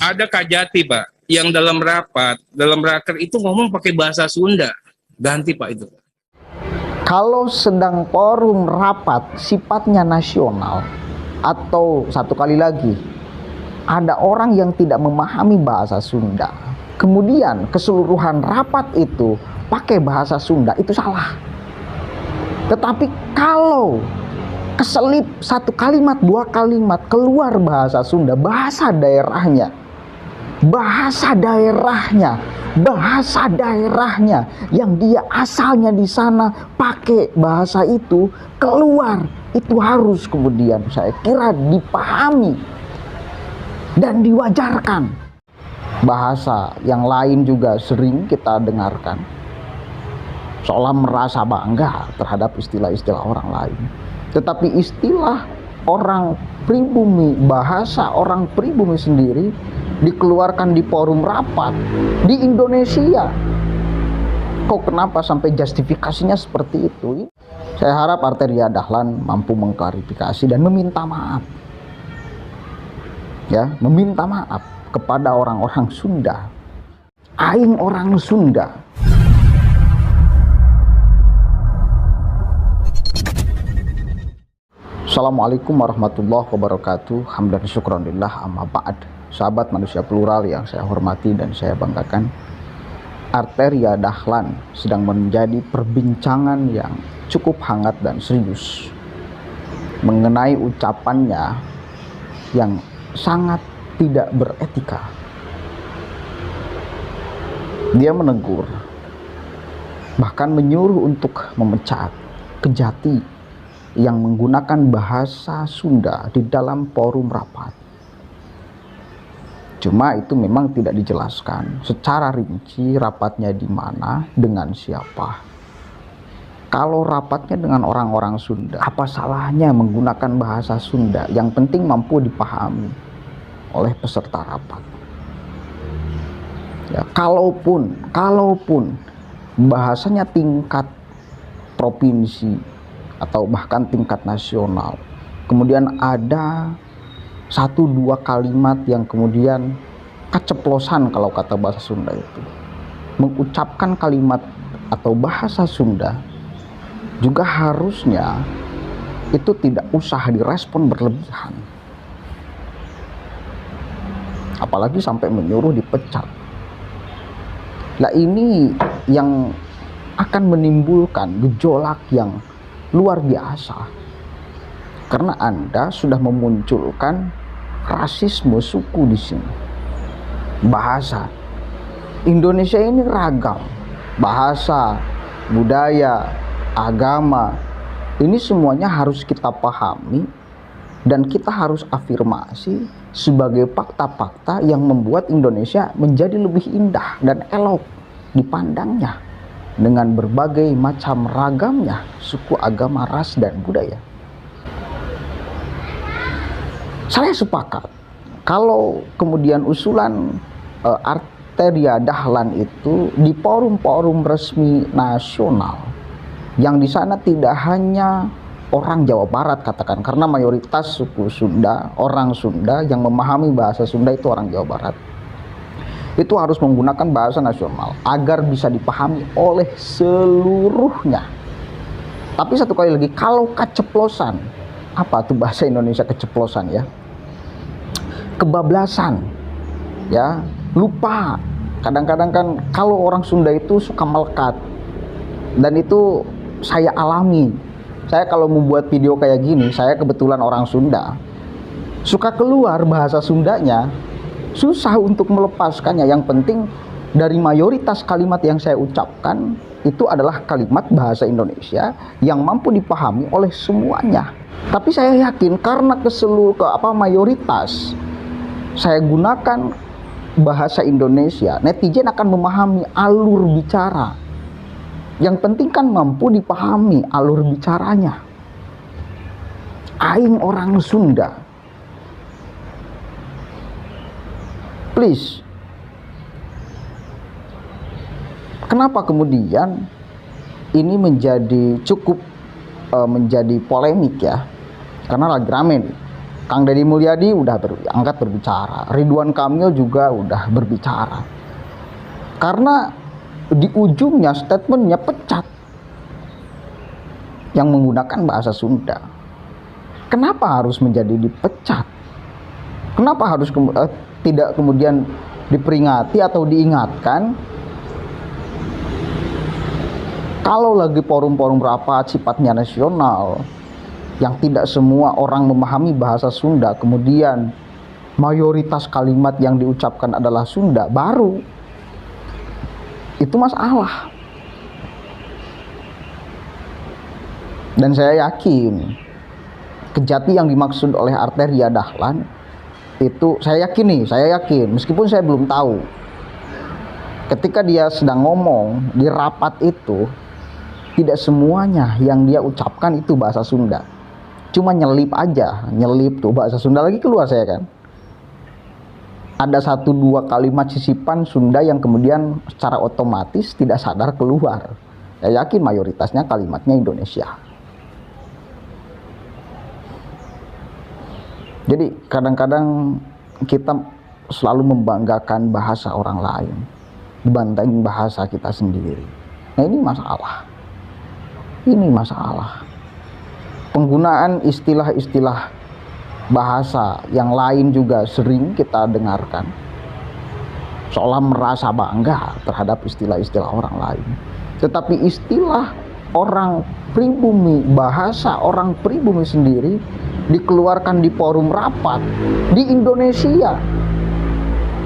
Ada Kajati Pak, yang dalam raker itu ngomong pakai bahasa Sunda. Ganti Pak itu. Kalau sedang forum rapat sifatnya nasional, atau satu kali lagi, ada orang yang tidak memahami bahasa Sunda, kemudian keseluruhan rapat itu pakai bahasa Sunda, itu salah. Tetapi kalau keselip satu kalimat, dua kalimat keluar bahasa Sunda, bahasa daerahnya yang dia asalnya di sana pakai bahasa itu keluar, itu harus kemudian saya kira dipahami dan diwajarkan. Bahasa yang lain juga sering kita dengarkan, seolah merasa bangga terhadap istilah-istilah orang lain. Tetapi istilah orang pribumi, bahasa orang pribumi sendiri dikeluarkan di forum rapat di Indonesia. Kok kenapa sampai justifikasinya seperti itu? Saya harap Arteria Dahlan mampu mengklarifikasi dan meminta maaf. Ya, meminta maaf kepada orang-orang Sunda. Aing orang Sunda. Assalamualaikum warahmatullahi wabarakatuh. Hamdan syukran lillah, amma ba'd. Sahabat manusia plural yang saya hormati dan saya banggakan, Arteria Dahlan sedang menjadi perbincangan yang cukup hangat dan serius mengenai ucapannya yang sangat tidak beretika. Dia menegur, bahkan menyuruh untuk memecat Kejati yang menggunakan bahasa Sunda di dalam forum rapat. Cuma itu memang tidak dijelaskan secara rinci rapatnya di mana, dengan siapa. Kalau rapatnya dengan orang-orang Sunda, apa salahnya menggunakan bahasa Sunda? Yang penting mampu dipahami oleh peserta rapat. Ya, kalaupun bahasanya tingkat provinsi atau bahkan tingkat nasional, kemudian ada satu dua kalimat yang kemudian keceplosan, kalau kata bahasa Sunda itu, mengucapkan kalimat atau bahasa Sunda, juga harusnya itu tidak usah direspon berlebihan, apalagi sampai menyuruh dipecat. Nah, ini yang akan menimbulkan gejolak yang luar biasa, karena Anda sudah memunculkan rasisme suku di sini. Bahasa Indonesia ini ragam, bahasa, budaya, agama, ini semuanya harus kita pahami dan kita harus afirmasi sebagai fakta-fakta yang membuat Indonesia menjadi lebih indah dan elok dipandangnya dengan berbagai macam ragamnya suku, agama, ras, dan budaya. Saya sepakat kalau kemudian usulan Arteria Dahlan itu di forum-forum resmi nasional, yang di sana tidak hanya orang Jawa Barat katakan, karena mayoritas suku Sunda, orang Sunda yang memahami bahasa Sunda itu orang Jawa Barat, itu harus menggunakan bahasa nasional agar bisa dipahami oleh seluruhnya. Tapi satu kali lagi, kalau keceplosan, apa tuh bahasa Indonesia keceplosan ya? Kebablasan, ya, lupa. Kadang-kadang kan kalau orang Sunda itu suka melekat, dan itu saya alami. Saya kalau membuat video kayak gini, saya kebetulan orang Sunda, suka keluar bahasa Sundanya, susah untuk melepaskannya. Yang penting dari mayoritas kalimat yang saya ucapkan itu adalah kalimat bahasa Indonesia yang mampu dipahami oleh semuanya. Tapi saya yakin karena mayoritas saya gunakan bahasa Indonesia, netizen akan memahami alur bicara. Yang penting kan mampu dipahami alur bicaranya. Aing orang Sunda. Please. Kenapa kemudian ini menjadi cukup menjadi polemik ya? Karena lagi rame nih. Kang Deddy Mulyadi udah angkat berbicara, Ridwan Kamil juga udah berbicara. Karena di ujungnya statementnya pecat yang menggunakan bahasa Sunda. Kenapa harus menjadi dipecat? Kenapa harus tidak kemudian diperingati atau diingatkan? Kalau lagi forum-forum rapat sifatnya nasional, yang tidak semua orang memahami bahasa Sunda, kemudian mayoritas kalimat yang diucapkan adalah Sunda, baru itu masalah. Dan saya yakin Kejati yang dimaksud oleh Arteria Dahlan itu, saya yakin meskipun saya belum tahu, ketika dia sedang ngomong di rapat itu, tidak semuanya yang dia ucapkan itu bahasa Sunda, cuma nyelip tuh bahasa Sunda lagi keluar. Saya kan ada 1-2 kalimat sisipan Sunda yang kemudian secara otomatis tidak sadar keluar. Saya yakin mayoritasnya kalimatnya Indonesia. Jadi kadang-kadang kita selalu membanggakan bahasa orang lain dibanding bahasa kita sendiri. Nah, ini masalah. Penggunaan istilah-istilah bahasa yang lain juga sering kita dengarkan, seolah merasa bangga terhadap istilah-istilah orang lain. Tetapi istilah orang pribumi, bahasa orang pribumi sendiri dikeluarkan di forum rapat di Indonesia.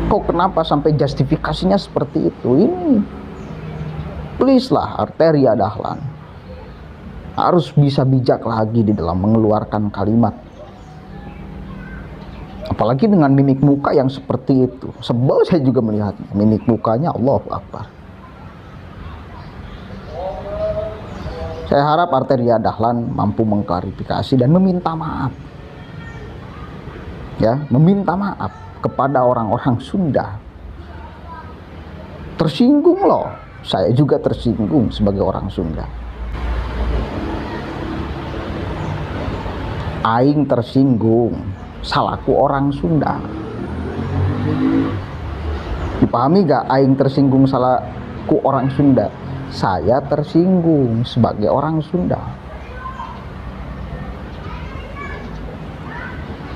Kok kenapa sampai justifikasinya seperti itu? Ini please lah, Arteria Dahlan harus bisa bijak lagi di dalam mengeluarkan kalimat. Apalagi dengan mimik muka yang seperti itu. Sebel saya juga melihat mimik mukanya, Allahu Akbar. Saya harap Arteria Dahlan mampu mengklarifikasi dan meminta maaf. Ya, meminta maaf kepada orang-orang Sunda. Tersinggung loh. Saya juga tersinggung sebagai orang Sunda. Aing tersinggung, salahku orang Sunda. Dipahami gak aing tersinggung salahku orang Sunda? Saya tersinggung sebagai orang Sunda.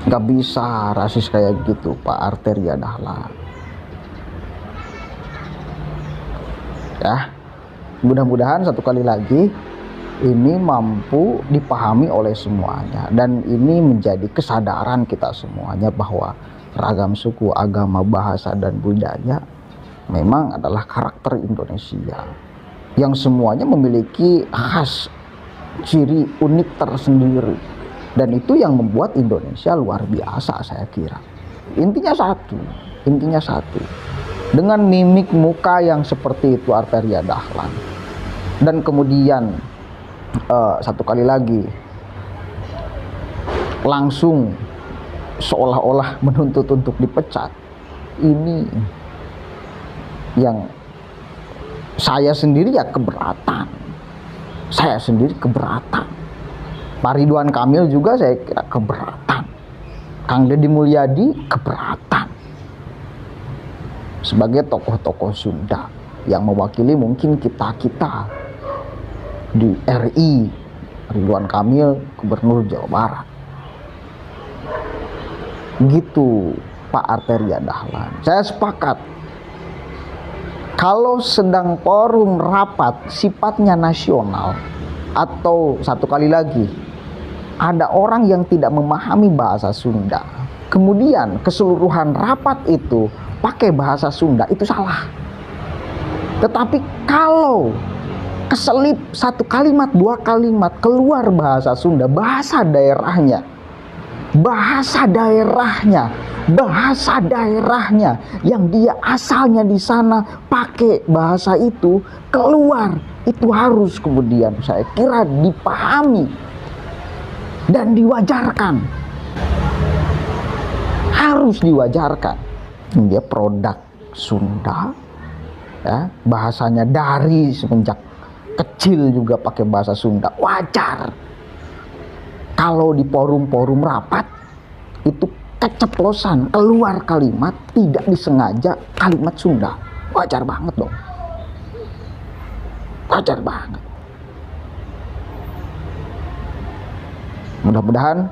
Gak bisa rasis kayak gitu Pak Arteria Dahlan. Ya, mudah-mudahan satu kali lagi ini mampu dipahami oleh semuanya, dan ini menjadi kesadaran kita semuanya bahwa ragam suku, agama, bahasa, dan budaya memang adalah karakter Indonesia yang semuanya memiliki khas, ciri unik tersendiri, dan itu yang membuat Indonesia luar biasa. Saya kira intinya satu, dengan mimik muka yang seperti itu Arteria Dahlan, dan kemudian satu kali lagi langsung seolah-olah menuntut untuk dipecat. Ini yang saya sendiri ya keberatan. Pak Ridwan Kamil juga saya kira keberatan. Kang Deddy Mulyadi keberatan. Sebagai tokoh-tokoh Sunda yang mewakili mungkin kita-kita di RI, Ridwan Kamil Gubernur Jawa Barat. Gitu Pak Arteria Dahlan. Saya sepakat, kalau sedang forum rapat sifatnya nasional, atau satu kali lagi ada orang yang tidak memahami bahasa Sunda, kemudian keseluruhan rapat itu pakai bahasa Sunda, itu salah. Tetapi kalau keselip 1 kalimat 2 kalimat keluar bahasa Sunda, bahasa daerahnya yang dia asalnya di sana pakai bahasa itu keluar, itu harus kemudian saya kira dipahami dan diwajarkan, harus diwajarkan. Dia produk Sunda, ya, bahasanya dari semenjak kecil juga pakai bahasa Sunda, wajar. Kalau di forum-forum rapat itu keceplosan keluar kalimat tidak disengaja kalimat Sunda, wajar banget dong, wajar banget. Mudah-mudahan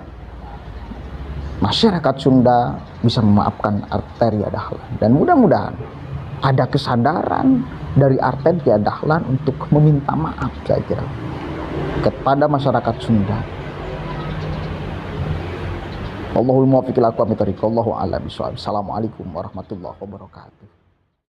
masyarakat Sunda bisa memaafkan Arteria Dahlan, dan mudah-mudahan ada kesadaran dari Arteria Dahlan untuk meminta maaf, saya kira, kepada masyarakat Sunda. Allahul muwaffiq ila aqwamit thoriq. Wallahu a'lam bishawab. Assalamualaikum warahmatullahi wabarakatuh.